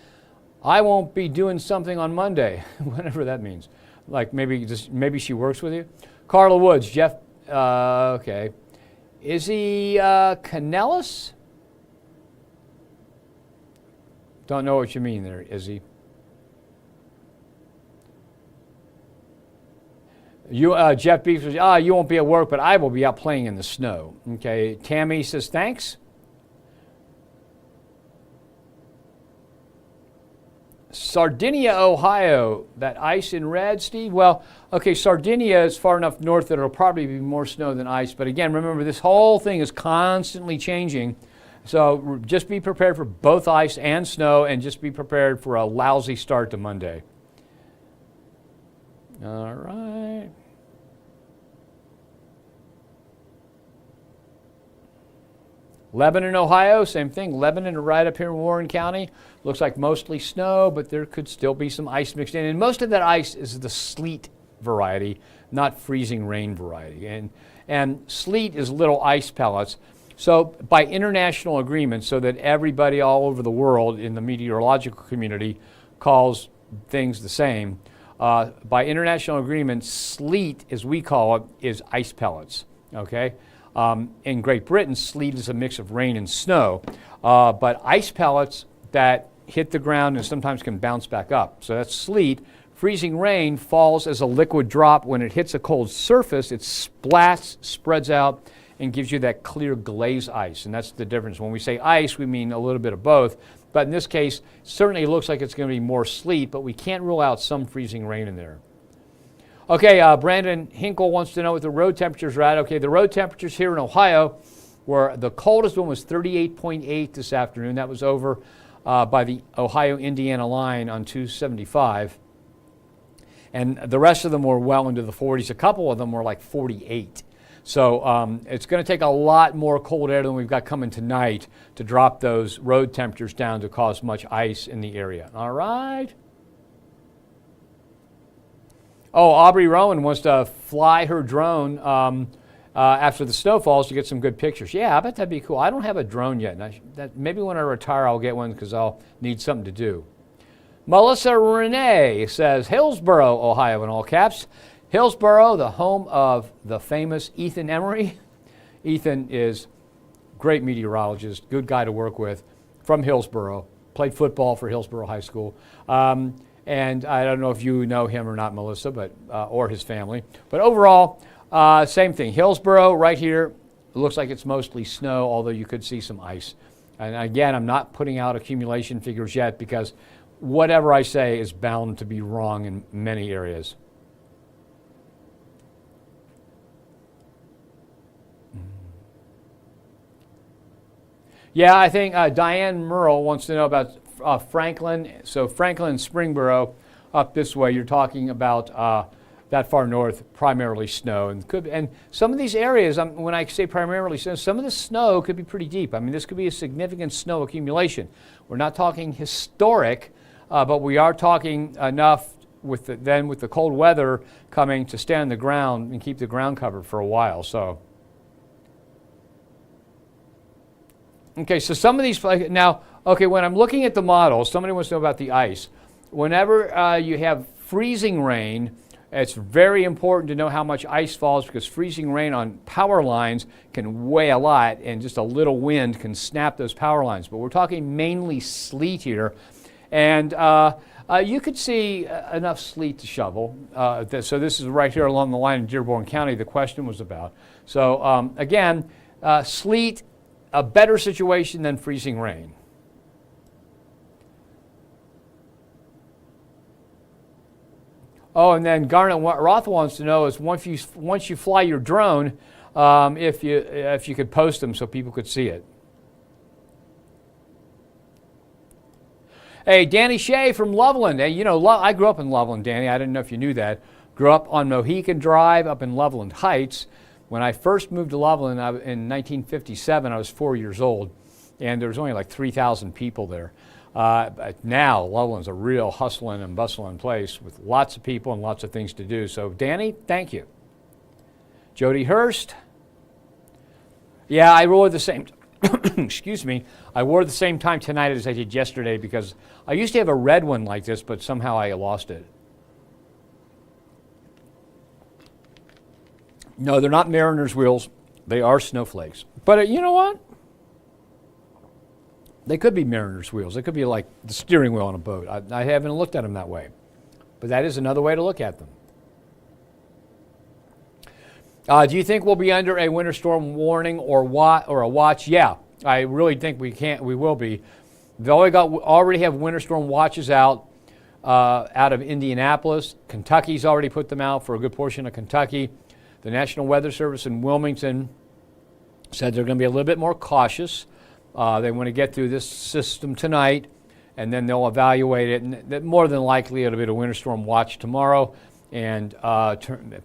I won't be doing something on Monday, whatever that means. Like maybe she works with you. Carla Woods, Jeff, okay. Is he Canellis? Don't know what you mean there, Izzy. Jeff Beef says, you won't be at work, but I will be out playing in the snow. Okay, Tammy says, thanks. Sardinia, Ohio, that ice in red, Steve? Well, okay, Sardinia is far enough north that it'll probably be more snow than ice. But again, remember, this whole thing is constantly changing. So just be prepared for both ice and snow, and just be prepared for a lousy start to Monday. All right. Lebanon, Ohio, same thing. Lebanon right up here in Warren County. Looks like mostly snow, but there could still be some ice mixed in. And most of that ice is the sleet variety, not freezing rain variety. And sleet is little ice pellets. So by international agreement, so that everybody all over the world in the meteorological community calls things the same, by international agreement, sleet, as we call it, is ice pellets, okay? In Great Britain, sleet is a mix of rain and snow, but ice pellets that hit the ground and sometimes can bounce back up. So that's sleet. Freezing rain falls as a liquid drop. When it hits a cold surface, it splats, spreads out, and gives you that clear glaze ice. And that's the difference. When we say ice, we mean a little bit of both. But in this case, certainly it looks like it's going to be more sleet, but we can't rule out some freezing rain in there. Okay, Brandon Hinkle wants to know what the road temperatures are at. Okay, the road temperatures here in Ohio, where the coldest one was 38.8 this afternoon. That was over by the Ohio-Indiana line on 275. And the rest of them were well into the 40s. A couple of them were like 48. So it's going to take a lot more cold air than we've got coming tonight to drop those road temperatures down to cause much ice in the area. All right. Oh, Aubrey Rowan wants to fly her drone after the snow falls to get some good pictures. Yeah, I bet that'd be cool. I don't have a drone yet. Maybe when I retire, I'll get one because I'll need something to do. Melissa Renee says, Hillsboro, Ohio, in all caps. Hillsboro, the home of the famous Ethan Emery. Ethan is a great meteorologist, good guy to work with, from Hillsboro. Played football for Hillsboro High School. And I don't know if you know him or not, Melissa, but or his family. But overall, same thing. Hillsboro right here, it looks like it's mostly snow, although you could see some ice. And again, I'm not putting out accumulation figures yet because whatever I say is bound to be wrong in many areas. Yeah, I think Diane Merle wants to know about Franklin. So Franklin and Springboro up this way, you're talking about that far north, primarily snow. And some of these areas, when I say primarily snow, some of the snow could be pretty deep. I mean, this could be a significant snow accumulation. We're not talking historic, but we are talking enough with the cold weather coming to stay on the ground and keep the ground covered for a while. So. Okay, so some of these, now, okay, when I'm looking at the model, somebody wants to know about the ice. Whenever you have freezing rain, it's very important to know how much ice falls because freezing rain on power lines can weigh a lot and just a little wind can snap those power lines. But we're talking mainly sleet here. And you could see enough sleet to shovel. So this is right here along the line in Dearborn County the question was about. So again, sleet, a better situation than freezing rain. Oh, and then Garnet Roth wants to know is once you fly your drone, if you could post them so people could see it. Hey, Danny Shea from Loveland. Hey, you know, I grew up in Loveland, Danny. I didn't know if you knew that. Grew up on Mohican Drive up in Loveland Heights. When I first moved to Loveland in 1957, I was 4 years old, and there was only like 3,000 people there. But now, Loveland's a real hustling and bustling place with lots of people and lots of things to do. So, Danny, thank you. Jody Hurst. Yeah, I wore the same, excuse me, I wore the same time tonight as I did yesterday because I used to have a red one like this, but somehow I lost it. No, they're not Mariner's wheels. They are snowflakes. But you know what? They could be Mariner's wheels. They could be like the steering wheel on a boat. I haven't looked at them that way. But that is another way to look at them. Do you think we'll be under a winter storm warning or a watch? Yeah, I really think we will be. They already have winter storm watches out of Indianapolis. Kentucky's already put them out for a good portion of Kentucky. The National Weather Service in Wilmington said they're going to be a little bit more cautious. They want to get through this system tonight, and then they'll evaluate it. And more than likely, it'll be a winter storm watch tomorrow, and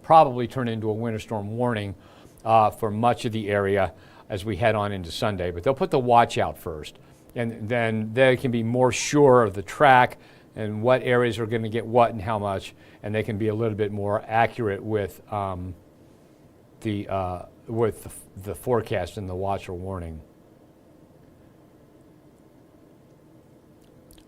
probably turn into a winter storm warning for much of the area as we head on into Sunday. But they'll put the watch out first, and then they can be more sure of the track and what areas are going to get what and how much, and they can be a little bit more accurate with the forecast and the watch or warning.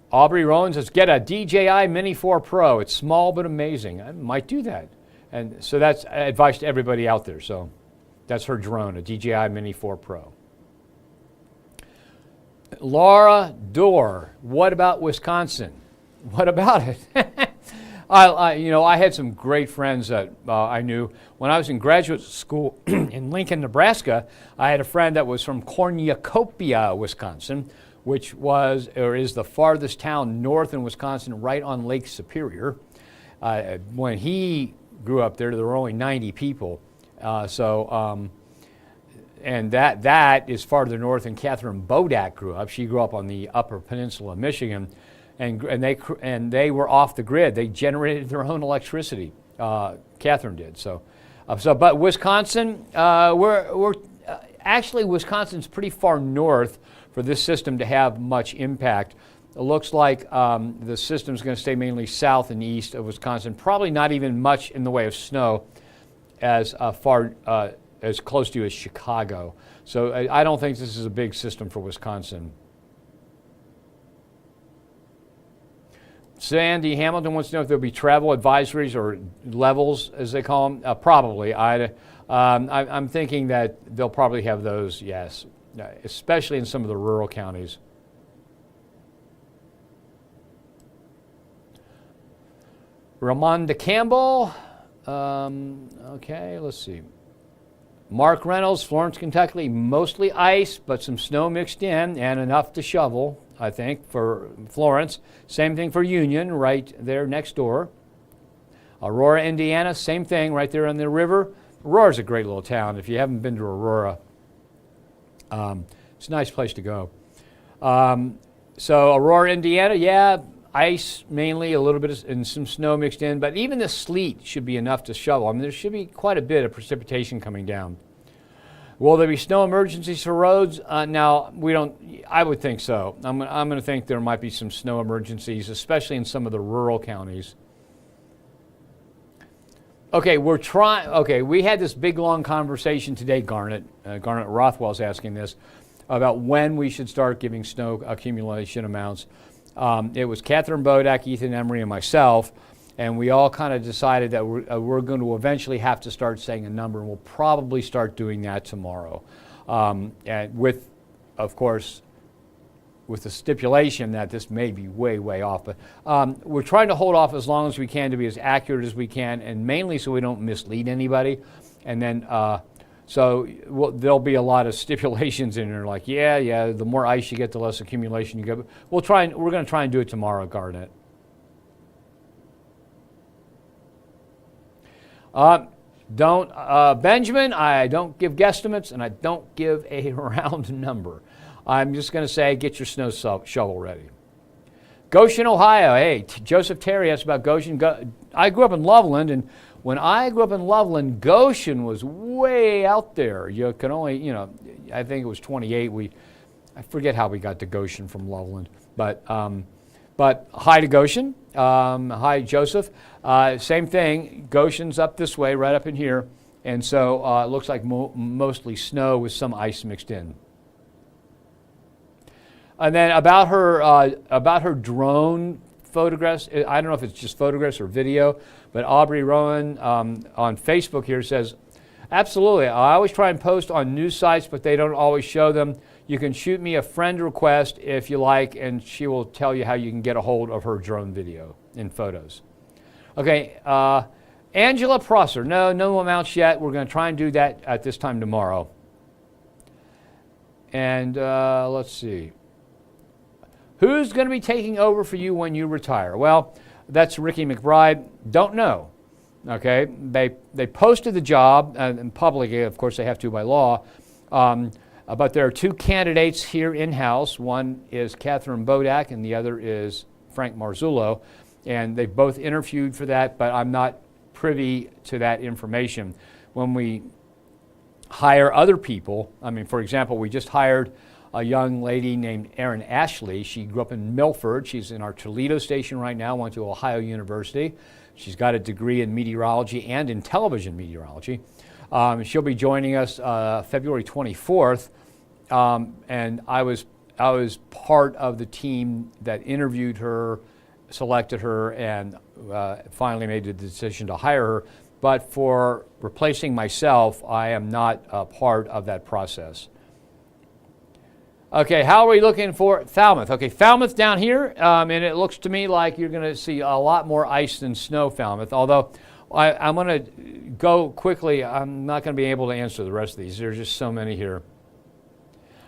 Aubrey Rowan says, get a DJI Mini 4 Pro. It's small but amazing. I might do that. And so that's advice to everybody out there. So that's her drone, a DJI Mini 4 Pro. Laura Dorr, what about Wisconsin? What about it? I had some great friends that I knew. When I was in graduate school in Lincoln, Nebraska, I had a friend that was from Cornucopia, Wisconsin, which was or is the farthest town north in Wisconsin, right on Lake Superior. When he grew up there were only 90 people. And that is farther north than Catherine Bodak grew up. She grew up on the Upper Peninsula of Michigan. And they were off the grid. They generated their own electricity. Catherine did. But Wisconsin, actually Wisconsin's pretty far north for this system to have much impact. It looks like the system's going to stay mainly south and east of Wisconsin. Probably not even much in the way of snow as far as close to as Chicago. So I don't think this is a big system for Wisconsin. Sandy Hamilton wants to know if there'll be travel advisories or levels, as they call them. Probably. I'm thinking that they'll probably have those, yes, especially in some of the rural counties. Ramonda Campbell. Okay, let's see. Mark Reynolds, Florence, Kentucky, mostly ice, but some snow mixed in and enough to shovel, I think, for Florence. Same thing for Union, right there next door. Aurora, Indiana, same thing, right there on the river. Aurora's a great little town. If you haven't been to Aurora, it's a nice place to go. So Aurora, Indiana, yeah, ice mainly, a little bit and some snow mixed in, but even the sleet should be enough to shovel. I mean, there should be quite a bit of precipitation coming down. Will there be snow emergencies for roads? Now, we don't, I would think so. I'm going to think there might be some snow emergencies, especially in some of the rural counties. Okay, we had this big, long conversation today, Garnet Rothwell's asking this, about when we should start giving snow accumulation amounts. It was Catherine Bodak, Ethan Emery, and myself, and we all kind of decided that we're going to eventually have to start saying a number, and we'll probably start doing that tomorrow. And with, of course, with the stipulation that this may be way, way off. But we're trying to hold off as long as we can to be as accurate as we can, and mainly so we don't mislead anybody. And then, there'll be a lot of stipulations in there, like, yeah, the more ice you get, the less accumulation you get. We're going to try and do it tomorrow, Garnet. Benjamin, I don't give guesstimates, and I don't give a round number. I'm just going to say, get your snow shovel ready. Goshen, Ohio. Hey, Joseph Terry asked about Goshen. I grew up in Loveland, and when I grew up in Loveland, Goshen was way out there. You can only, I think it was 28. I forget how we got to Goshen from Loveland, but hi to Goshen. Hi, Joseph. Same thing. Goshen's up this way, right up in here, and so it looks like mostly snow with some ice mixed in. And then about her drone photographs, I don't know if it's just photographs or video, but Aubrey Rowan on Facebook here says, absolutely, I always try and post on news sites, but they don't always show them. You can shoot me a friend request if you like, and she will tell you how you can get a hold of her drone video and photos. Okay, Angela Prosser, no amounts yet. We're going to try and do that at this time tomorrow. And let's see. Who's going to be taking over for you when you retire? Well, that's Ricky McBride. Don't know. Okay, they posted the job, and publicly, of course, they have to by law. But there are two candidates here in-house. One is Catherine Bodak, and the other is Frank Marzullo. And they both interviewed for that, but I'm not privy to that information. When we hire other people, I mean, for example, we just hired a young lady named Erin Ashley. She grew up in Milford. She's in our Toledo station right now, went to Ohio University. She's got a degree in meteorology and in television meteorology. She'll be joining us February 24th, and I was part of the team that interviewed her, selected her, and finally made the decision to hire her. But for replacing myself, I am not a part of that process. Okay, how are we looking for Falmouth? Okay, Falmouth down here, and it looks to me like you're going to see a lot more ice than snow, Falmouth, although I'm going to go quickly. I'm not going to be able to answer the rest of these. There's just so many here.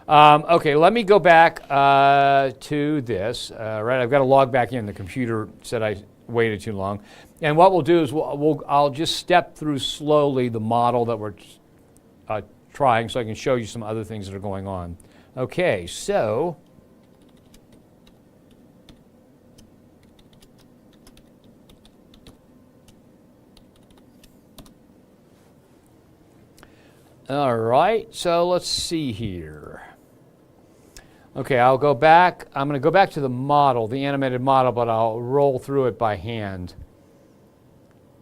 Okay, let me go back to this. Right, I've got to log back in. The computer said I waited too long. And what we'll do is I'll just step through slowly the model that we're trying so I can show you some other things that are going on. Okay, so all right, so let's see here. Okay, I'll go back. I'm going to go back to the model, the animated model, but I'll roll through it by hand.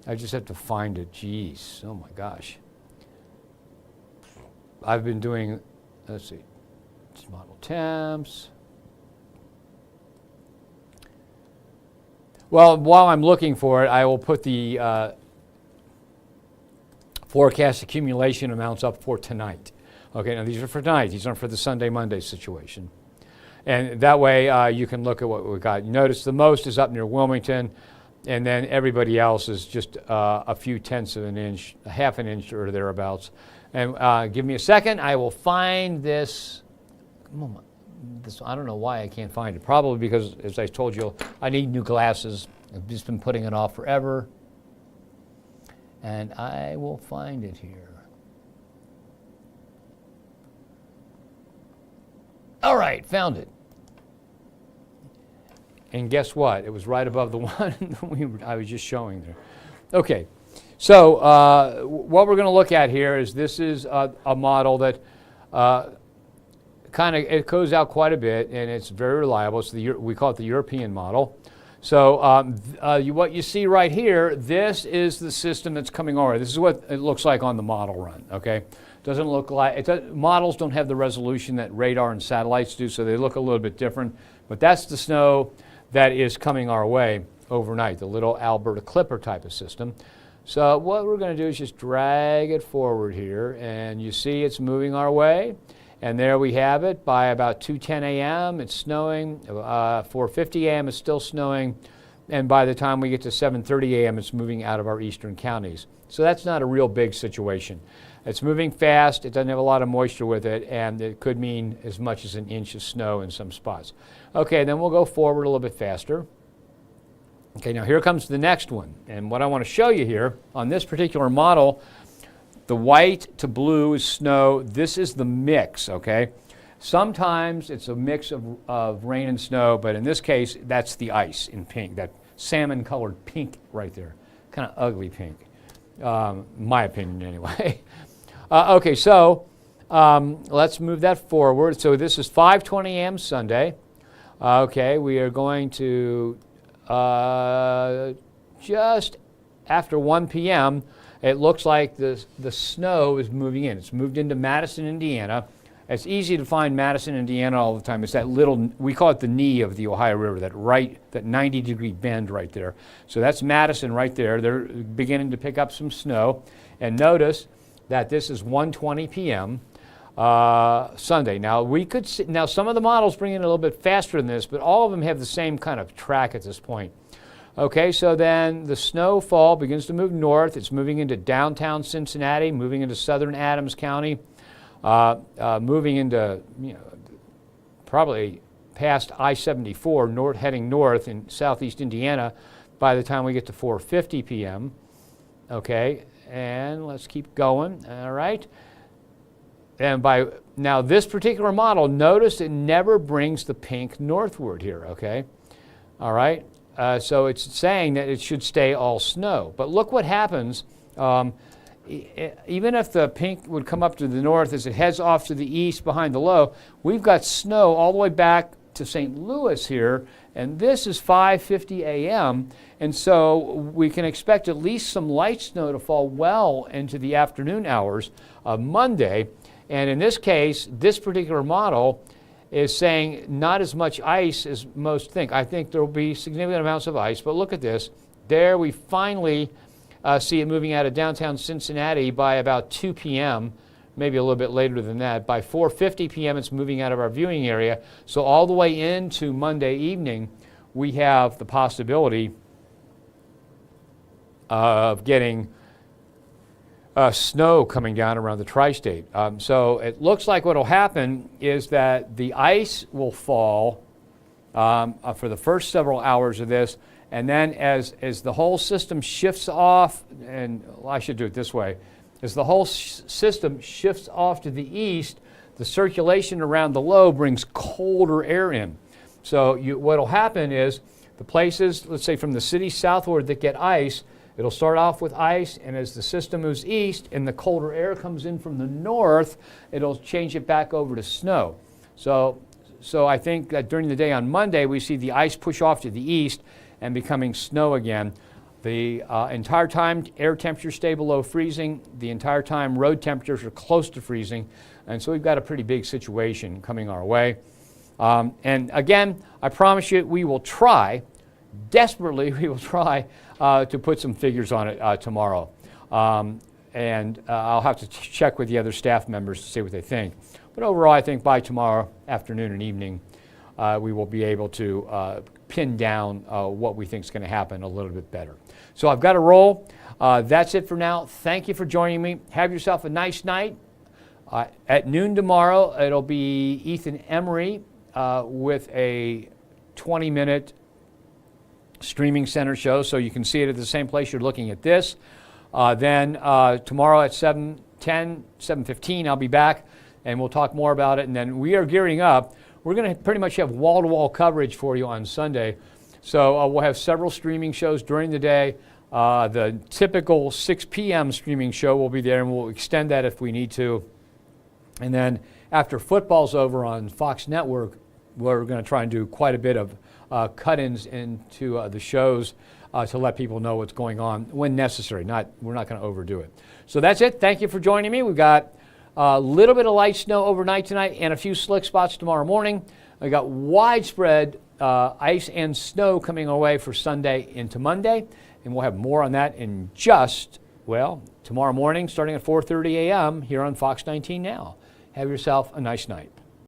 I just have to find it. Jeez, oh my gosh. I've been doing, let's see. Model temps. Well, while I'm looking for it, I will put the forecast accumulation amounts up for tonight. Okay, now these are for tonight. These aren't for the Sunday, Monday situation. And that way you can look at what we've got. You notice the most is up near Wilmington. and then everybody else is just a few tenths of an inch, a half an inch or thereabouts. And give me a second, I will find this. Come on, I don't know why I can't find it. Probably because, as I told you, I need new glasses. I've just been putting it off forever. And I will find it here. All right, found it. And guess what? It was right above the one I was just showing there. Okay, so what we're going to look at here is this is a model that it goes out quite a bit, and it's very reliable. It's we call it the European model. So what you see right here, this is the system that's coming over. This is what it looks like on the model run. Okay, doesn't look like models don't have the resolution that radar and satellites do, so they look a little bit different. But that's the snow that is coming our way overnight, the little Alberta Clipper type of system. So what we're going to do is just drag it forward here, and you see it's moving our way. And there we have it. By about 2:10 a.m. it's snowing. 4:50 a.m. it's still snowing. And by the time we get to 7:30 a.m. it's moving out of our eastern counties. So that's not a real big situation. It's moving fast. It doesn't have a lot of moisture with it, and it could mean as much as an inch of snow in some spots. Okay, then we'll go forward a little bit faster. Okay, now here comes the next one. And what I want to show you here on this particular model, the white to blue is snow. This is the mix, okay? Sometimes it's a mix of rain and snow, but in this case, that's the ice in pink, that salmon-colored pink right there. Kind of ugly pink, my opinion anyway. Okay, so let's move that forward. So this is 5:20 a.m. Sunday. Okay, we are going to just after 1 p.m., it looks like the snow is moving in. It's moved into Madison, Indiana. It's easy to find Madison, Indiana all the time. It's that little, we call it the knee of the Ohio River, that 90-degree bend right there. So that's Madison right there. They're beginning to pick up some snow. And notice that this is 1:20 p.m. Sunday. Now we could see, now some of the models bring in a little bit faster than this, but all of them have the same kind of track at this point. Okay, so then the snowfall begins to move north. It's moving into downtown Cincinnati, moving into southern Adams County, moving into probably past I-74, heading north in southeast Indiana by the time we get to 4:50 p.m. Okay, and let's keep going. All right. And now this particular model, notice it never brings the pink northward here, okay? All right, so it's saying that it should stay all snow. But look what happens, even if the pink would come up to the north as it heads off to the east behind the low, we've got snow all the way back to St. Louis here, and this is 5:50 a.m., and so we can expect at least some light snow to fall well into the afternoon hours of Monday. And in this case, this particular model is saying not as much ice as most think. I think there will be significant amounts of ice, but look at this. There we finally see it moving out of downtown Cincinnati by about 2 p.m., maybe a little bit later than that. By 4:50 p.m., it's moving out of our viewing area. So all the way into Monday evening, we have the possibility of getting snow coming down around the tri-state. So it looks like what will happen is that the ice will fall for the first several hours of this, and then as the whole system shifts off, and well, I should do it this way, as the whole system shifts off to the east, the circulation around the low brings colder air in. So what will happen is the places, let's say from the city southward that get ice, it'll start off with ice, and as the system moves east and the colder air comes in from the north, it'll change it back over to snow. So I think that during the day on Monday, we see the ice push off to the east and becoming snow again. The entire time, air temperatures stay below freezing. The entire time, road temperatures are close to freezing. And so we've got a pretty big situation coming our way. And again, I promise you, we will try, desperately, we will try to put some figures on it tomorrow. And I'll have to check with the other staff members to see what they think. But overall, I think by tomorrow afternoon and evening, we will be able to pin down what we think is going to happen a little bit better. So I've got to roll. That's it for now. Thank you for joining me. Have yourself a nice night. At noon tomorrow, it'll be Ethan Emery with a 20-minute streaming center show, so you can see it at the same place you're looking at this. Then tomorrow at 7:15, I'll be back, and we'll talk more about it. And then we are gearing up. We're going to pretty much have wall-to-wall coverage for you on Sunday. So we'll have several streaming shows during the day. The typical 6 p.m. streaming show will be there, and we'll extend that if we need to. And then after football's over on Fox Network, we're going to try and do quite a bit of cut-ins into the shows to let people know what's going on when necessary. We're not going to overdo it. So that's it. Thank you for joining me. We've got a little bit of light snow overnight tonight and a few slick spots tomorrow morning. We got widespread ice and snow coming our way for Sunday into Monday, and we'll have more on that in just, well, tomorrow morning starting at 4:30 a.m. here on Fox 19 Now. Have yourself a nice night.